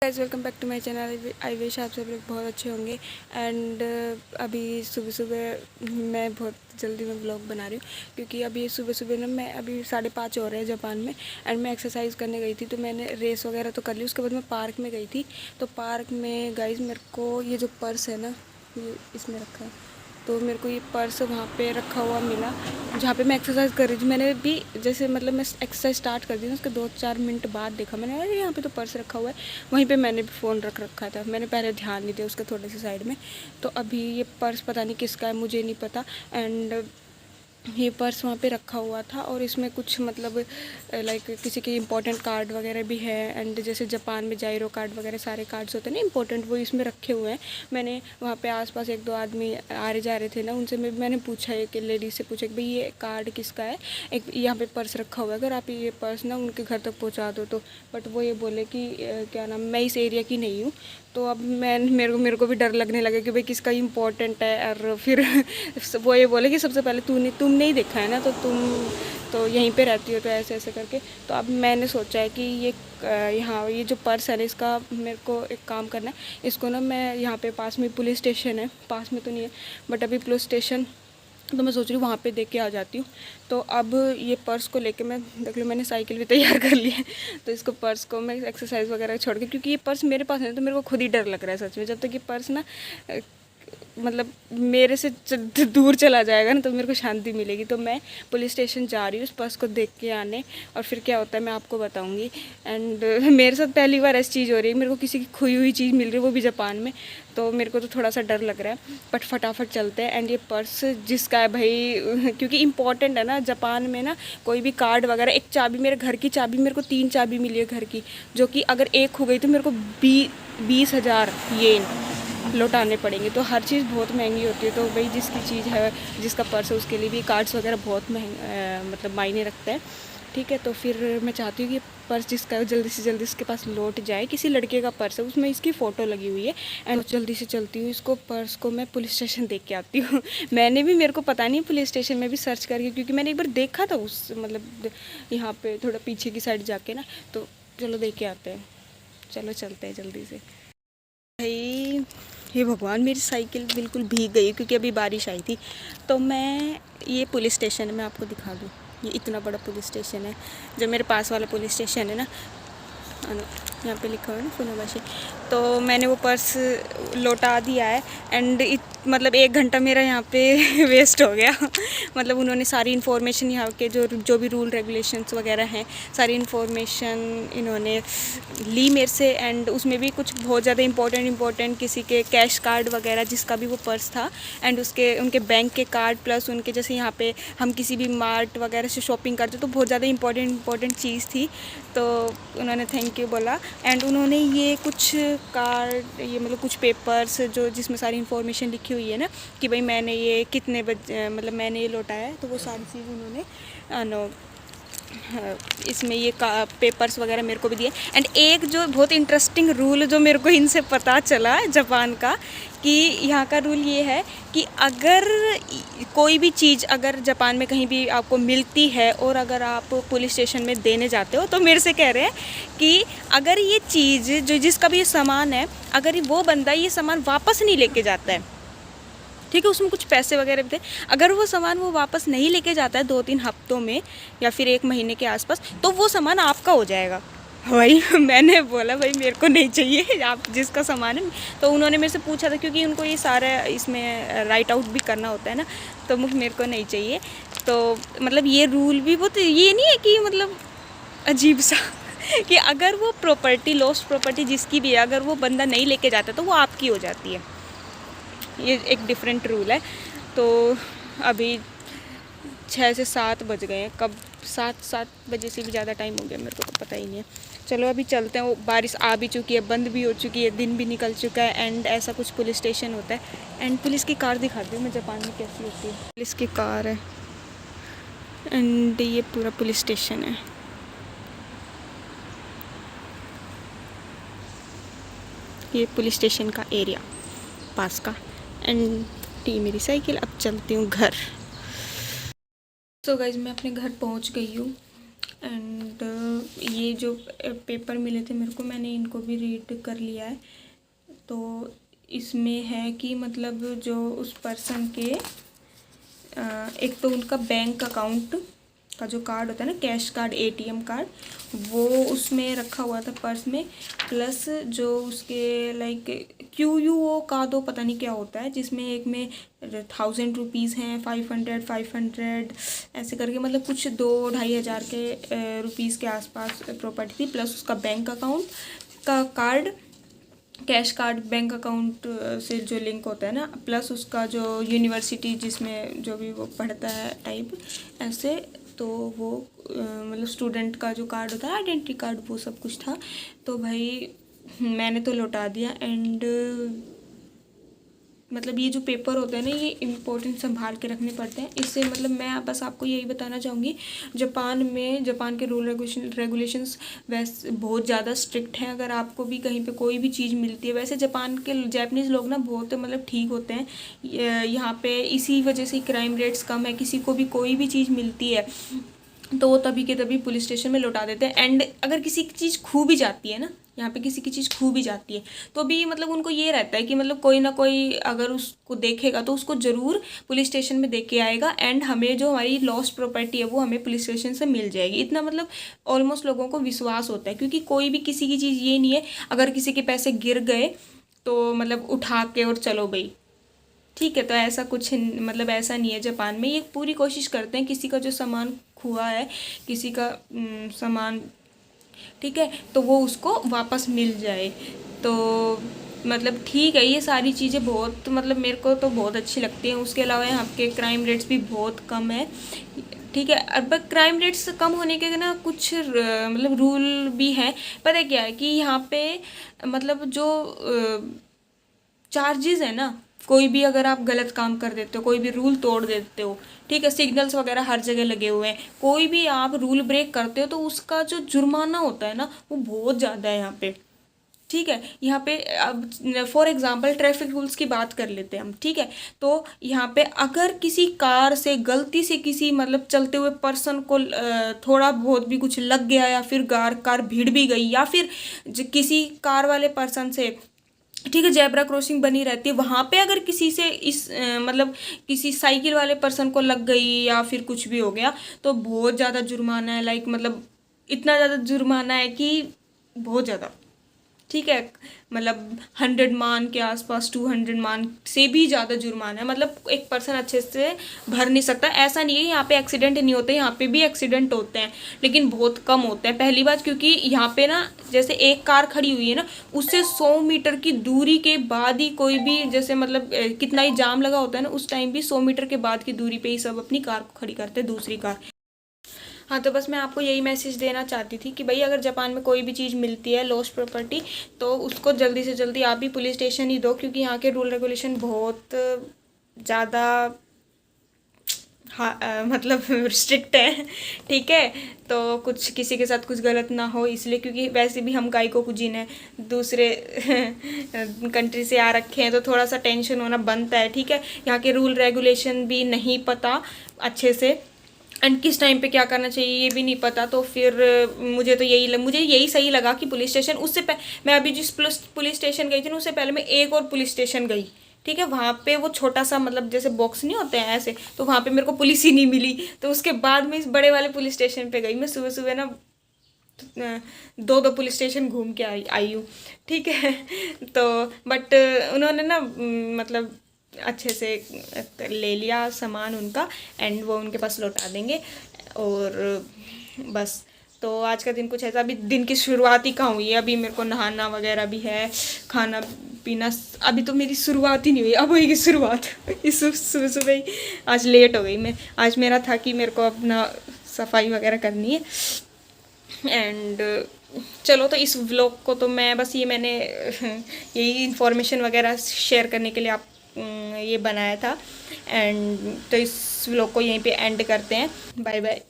Guys, welcome back to my channel. I wish आप सब लोग बहुत अच्छे होंगे। एंड अभी सुबह सुबह मैं बहुत जल्दी में व्लॉग बना रही हूँ क्योंकि अभी सुबह सुबह ना मैं अभी 5:30 हो रहे हैं जापान में। एंड मैं एक्सरसाइज करने गई थी, तो मैंने रेस वगैरह तो कर ली। उसके बाद मैं पार्क में गई थी। तो पार्क में गाइज़ मेरे को ये जो पर्स है ना, ये इसमें रखा है, तो मेरे को ये पर्स वहाँ पे रखा हुआ मिला जहाँ पे मैं एक्सरसाइज कर रही थी। मैंने भी जैसे मतलब मैं एक्सरसाइज स्टार्ट कर दी ना, उसके 2-4 मिनट बाद देखा मैंने, अरे यहाँ पे तो पर्स रखा हुआ है। वहीं पे मैंने भी फ़ोन रख रखा था। मैंने पहले ध्यान नहीं दिया उसके थोड़े से साइड में। तो अभी ये पर्स पता नहीं किसका है, मुझे नहीं पता। एंड ये पर्स वहाँ पे रखा हुआ था और इसमें कुछ मतलब लाइक किसी के इंपॉर्टेंट कार्ड वगैरह भी है। एंड जैसे जापान में जाइरो कार्ड वगैरह सारे कार्ड्स होते हैं ना इंपॉर्टेंट, वो इसमें रखे हुए हैं। मैंने वहाँ पे आसपास 1-2 आदमी आ रहे जा रहे थे ना, उनसे मैंने पूछा, एक लेडीज से पूछा कि भाई ये कार्ड किसका है, एक यहाँ पे पर्स रखा हुआ है, अगर आप ये पर्स ना उनके घर तक पहुँचा दो तो। बट वो ये बोले कि क्या नाम, मैं इस एरिया की नहीं हूँ। तो अब मेरे को भी डर लगने लगा कि भाई किसका इंपॉर्टेंट है। और फिर वो ये बोले कि सबसे पहले तुम नहीं देखा है ना, तो तुम तो यहीं पे रहती हो, तो ऐसे ऐसे करके। तो अब मैंने सोचा है कि ये यहाँ ये जो पर्स है ना, इसका मेरे को एक काम करना है। इसको ना मैं यहाँ पे पास में पुलिस स्टेशन है, पास में तो नहीं है बट अभी पुलिस स्टेशन, तो मैं सोच रही हूँ वहाँ पे दे के आ जाती हूँ। तो अब ये पर्स को लेके मैं देख लो, मैंने साइकिल भी तैयार कर ली है। तो इसको पर्स को मैं एक्सरसाइज वगैरह छोड़ के, क्योंकि ये पर्स मेरे पास है तो मेरे को खुद ही डर लग रहा है सच में। जब तक ये पर्स ना मतलब मेरे से दूर चला जाएगा ना, तो मेरे को शांति मिलेगी। तो मैं पुलिस स्टेशन जा रही हूँ उस पर्स को देख के आने, और फिर क्या होता है मैं आपको बताऊँगी। एंड मेरे साथ पहली बार ऐसी चीज़ हो रही है, मेरे को किसी की खोई हुई चीज़ मिल रही है, वो भी जापान में। तो मेरे को तो थोड़ा सा डर लग रहा है, बट फटाफट चलते हैं। एंड ये पर्स जिसका है भाई, क्योंकि इंपॉर्टेंट है ना जापान में ना, कोई भी कार्ड वगैरह। एक चाबी, मेरे घर की चाबी, मेरे को 3 चाबी मिली है घर की, जो कि अगर एक हो गई तो मेरे को 20,000 येन लौटाने पड़ेंगे। तो हर चीज़ बहुत महंगी होती है। तो भाई जिसकी चीज़ है, जिसका पर्स है, उसके लिए भी कार्ड्स वगैरह बहुत मतलब मायने रखते हैं। ठीक है, तो फिर मैं चाहती हूँ कि पर्स जिसका है जल्दी से जल्दी उसके पास लौट जाए। किसी लड़के का पर्स है, उसमें इसकी फ़ोटो लगी हुई है। एंड जल्दी से चलती हूँ, इसको पर्स को मैं पुलिस स्टेशन देख के आती हूँ। मैंने भी, मेरे को पता नहीं पुलिस स्टेशन में भी सर्च करके, क्योंकि मैंने एक बार देखा था उस मतलब यहाँ पे थोड़ा पीछे की साइड जाके ना। तो चलो देख के आते हैं, चलो चलते हैं जल्दी से। भाई हे भगवान, मेरी साइकिल बिल्कुल भीग गई क्योंकि अभी बारिश आई थी। तो मैं, ये पुलिस स्टेशन है, मैं आपको दिखा दूँ। ये इतना बड़ा पुलिस स्टेशन है, जो मेरे पास वाला पुलिस स्टेशन है ना, यहाँ पे लिखा हुआ है ना फुनाबाशी। तो मैंने वो पर्स लौटा दिया है। एंड मतलब 1 घंटा मेरा यहाँ पे वेस्ट हो गया। मतलब उन्होंने सारी इन्फॉर्मेशन यहाँ के जो भी रूल रेगुलेशंस वगैरह हैं, सारी इन्फॉर्मेशन इन्होंने ली मेरे से। एंड उसमें भी कुछ बहुत ज़्यादा इंपॉर्टेंट किसी के कैश कार्ड वगैरह, जिसका भी वो पर्स था, एंड उनके बैंक के कार्ड, प्लस उनके जैसे यहाँ पे हम किसी भी मार्ट वगैरह से शॉपिंग करते तो बहुत ज़्यादा इंपॉर्टेंट चीज़ थी। तो उन्होंने थैंक यू बोला। एंड उन्होंने ये कुछ कार्ड, ये मतलब कुछ पेपर्स जो जिसमें सारी इन्फॉर्मेशन लिखी हुई है ना, कि भाई मैंने ये कितने बजे मतलब मैंने ये लौटाया है, तो वो सारी चीज़ उन्होंने इसमें ये पेपर्स वगैरह मेरे को भी दिए। एंड एक जो बहुत इंटरेस्टिंग रूल जो मेरे को इनसे पता चला जापान का, कि यहाँ का रूल ये है कि अगर कोई भी चीज़ अगर जापान में कहीं भी आपको मिलती है और अगर आप पुलिस स्टेशन में देने जाते हो, तो मेरे से कह रहे हैं कि अगर ये चीज़ जो जिसका भी ये सामान है, अगर वो बंदा ये सामान वापस नहीं लेके जाता है, ठीक है, उसमें कुछ पैसे वगैरह भी थे, अगर वो सामान वो वापस नहीं लेके जाता है 2-3 हफ्तों में या फिर 1 महीने के आसपास, तो वो सामान आपका हो जाएगा। भाई मैंने बोला भाई मेरे को नहीं चाहिए, आप जिसका सामान है। तो उन्होंने मेरे से पूछा था, क्योंकि उनको ये सारा इसमें राइट आउट भी करना होता है ना, तो मेरे को नहीं चाहिए। तो मतलब ये रूल भी बहुत, ये नहीं है कि मतलब अजीब सा कि अगर वो प्रॉपर्टी, लॉस्ट प्रॉपर्टी जिसकी भी है, अगर वो बंदा नहीं लेके जाता तो वो आपकी हो जाती है। ये एक डिफरेंट रूल है। तो अभी 6 से 7 बज गए हैं, कब 7 बजे से भी ज़्यादा टाइम हो गया, मेरे को तो पता ही नहीं है। चलो अभी चलते हैं। वो बारिश आ भी चुकी है, बंद भी हो चुकी है, दिन भी निकल चुका है। एंड ऐसा कुछ पुलिस स्टेशन होता है। एंड पुलिस की कार दिखाती हूँ मैं जापान में कैसी होती है। पुलिस की कार है एंड ये पूरा पुलिस स्टेशन है। ये पुलिस स्टेशन का एरिया पास का। एंड टी मेरी साइकिल। अब चलती हूँ घर। तो गाइज मैं अपने घर पहुँच गई हूँ। एंड ये जो पेपर मिले थे मेरे को, मैंने इनको भी रीड कर लिया है। तो इसमें है कि मतलब जो उस पर्सन के एक तो उनका बैंक अकाउंट का जो कार्ड होता है ना, कैश कार्ड, एटीएम कार्ड, वो उसमें रखा हुआ था पर्स में, प्लस जो उसके लाइक QUO का दो पता नहीं क्या होता है, जिसमें एक में 1000 रुपीज़ हैं, 500 ऐसे करके, मतलब कुछ 2-2,500 के रुपीज़ के आसपास प्रॉपर्टी थी, प्लस उसका बैंक अकाउंट का card, cash card bank account से जो लिंक होता है ना, प्लस उसका जो यूनिवर्सिटी जिसमें जो भी वो पढ़ता है टाइप ऐसे, तो वो मतलब स्टूडेंट का जो कार्ड होता है, आइडेंटिटी कार्ड, वो सब कुछ था। तो भाई मैंने तो लौटा दिया। एंड मतलब ये जो पेपर होते हैं ना, ये इम्पोर्टेंट संभाल के रखने पड़ते हैं। इससे मतलब मैं बस आपको यही बताना चाहूँगी, जापान के रूल रेगुलेशंस वैसे बहुत ज़्यादा स्ट्रिक्ट हैं। अगर आपको भी कहीं पे कोई भी चीज़ मिलती है, वैसे जापानीज़ लोग ना बहुत मतलब ठीक होते हैं, यहाँ पे इसी वजह से क्राइम रेट्स कम है। किसी को भी कोई भी चीज़ मिलती है तो वो तभी के तभी पुलिस स्टेशन में लौटा देते हैं। एंड अगर किसी की चीज़ खो भी जाती है ना, यहाँ पे किसी की चीज़ खो भी जाती है, तो भी मतलब उनको ये रहता है कि मतलब कोई ना कोई अगर उसको देखेगा तो उसको ज़रूर पुलिस स्टेशन में दे के आएगा, एंड हमें जो हमारी लॉस्ट प्रॉपर्टी है वो हमें पुलिस स्टेशन से मिल जाएगी। इतना मतलब ऑलमोस्ट लोगों को विश्वास होता है, क्योंकि कोई भी किसी की चीज़ ये नहीं है अगर किसी के पैसे गिर गए तो मतलब उठा के और चलो भाई, ठीक है। तो ऐसा कुछ मतलब ऐसा नहीं है जापान में। ये पूरी कोशिश करते हैं किसी का जो सामान हुआ है, किसी का सामान, ठीक है, तो वो उसको वापस मिल जाए। तो मतलब ठीक है, ये सारी चीज़ें बहुत मतलब मेरे को तो बहुत अच्छी लगती हैं। उसके अलावा यहाँ के क्राइम रेट्स भी बहुत कम है, ठीक है। अब क्राइम रेट्स कम होने के ना कुछ मतलब रूल भी हैं। पता है क्या है कि यहाँ पे मतलब जो चार्जेस है ना, कोई भी अगर आप गलत काम कर देते हो, कोई भी रूल तोड़ देते हो, ठीक है, सिग्नल्स वगैरह हर जगह लगे हुए हैं, कोई भी आप रूल ब्रेक करते हो तो उसका जो जुर्माना होता है ना वो बहुत ज़्यादा है यहाँ पे, ठीक है। यहाँ पे अब फॉर एग्जांपल ट्रैफिक रूल्स की बात कर लेते हैं हम, ठीक है। तो यहाँ पे अगर किसी कार से गलती से किसी मतलब चलते हुए पर्सन को थोड़ा बहुत भी कुछ लग गया, या फिर कार भीड़ भी गई, या फिर किसी कार वाले पर्सन से, ठीक है, जेब्रा क्रॉसिंग बनी रहती है, वहाँ पे अगर किसी से मतलब किसी साइकिल वाले पर्सन को लग गई या फिर कुछ भी हो गया तो बहुत ज़्यादा जुर्माना है। लाइक मतलब इतना ज़्यादा जुर्माना है कि बहुत ज़्यादा, ठीक है, मतलब 100 मान के आसपास, 200 मान से भी ज़्यादा जुर्माना है। मतलब एक पर्सन अच्छे से भर नहीं सकता। ऐसा नहीं है यहाँ पे एक्सीडेंट नहीं होते, यहाँ पे भी एक्सीडेंट होते हैं लेकिन बहुत कम होते हैं। पहली बात क्योंकि यहाँ पे ना जैसे एक कार खड़ी हुई है ना, उससे 100 मीटर की दूरी के बाद ही कोई भी, जैसे मतलब कितना ही जाम लगा होता है ना, उस टाइम भी 100 मीटर के बाद की दूरी पे ही सब अपनी कार को खड़ी करते हैं, दूसरी कार। हाँ, तो बस मैं आपको यही मैसेज देना चाहती थी कि भाई अगर जापान में कोई भी चीज़ मिलती है लॉस्ट प्रॉपर्टी, तो उसको जल्दी से जल्दी आप भी पुलिस स्टेशन ही दो, क्योंकि यहाँ के रूल रेगुलेशन बहुत ज़्यादा हाँ मतलब स्ट्रिक्ट है, ठीक है। तो कुछ किसी के साथ कुछ गलत ना हो इसलिए, क्योंकि वैसे भी हम गाय को कुजीन है, दूसरे कंट्री से आ रखे हैं, तो थोड़ा सा टेंशन होना बनता है, ठीक है। यहाँ के रूल रेगुलेशन भी नहीं पता अच्छे से, एंड किस टाइम पे क्या करना चाहिए ये भी नहीं पता। तो फिर मुझे यही सही लगा कि पुलिस स्टेशन, मैं अभी जिस पुलिस स्टेशन गई थी ना, उससे पहले मैं एक और पुलिस स्टेशन गई, ठीक है। वहाँ पे वो छोटा सा मतलब जैसे बॉक्स नहीं होते हैं ऐसे, तो वहाँ पे मेरे को पुलिस ही नहीं मिली। तो उसके बाद मैं इस बड़े वाले पुलिस स्टेशन पे गई। मैं सुबह सुबह ना दो दो पुलिस स्टेशन घूम के आई हूँ, ठीक है। तो बट उन्होंने ना मतलब अच्छे से ले लिया सामान उनका, एंड वो उनके पास लौटा देंगे। और बस, तो आज का दिन कुछ ऐसा, अभी दिन की शुरुआत ही कहाँ हुई है, अभी मेरे को नहाना वगैरह भी है, खाना पीना, अभी तो मेरी शुरुआत ही नहीं हुई, अब होगी शुरुआत। इस सुबह सुबह ही आज लेट हो गई मैं। आज मेरा था कि मेरे को अपना सफाई वगैरह करनी है। एंड चलो, तो इस व्लॉग को तो मैं बस मैंने यही इन्फॉर्मेशन वगैरह शेयर करने के लिए आप ये बनाया था। एंड तो इस व्लॉग को यहीं पे एंड करते हैं। Bye bye.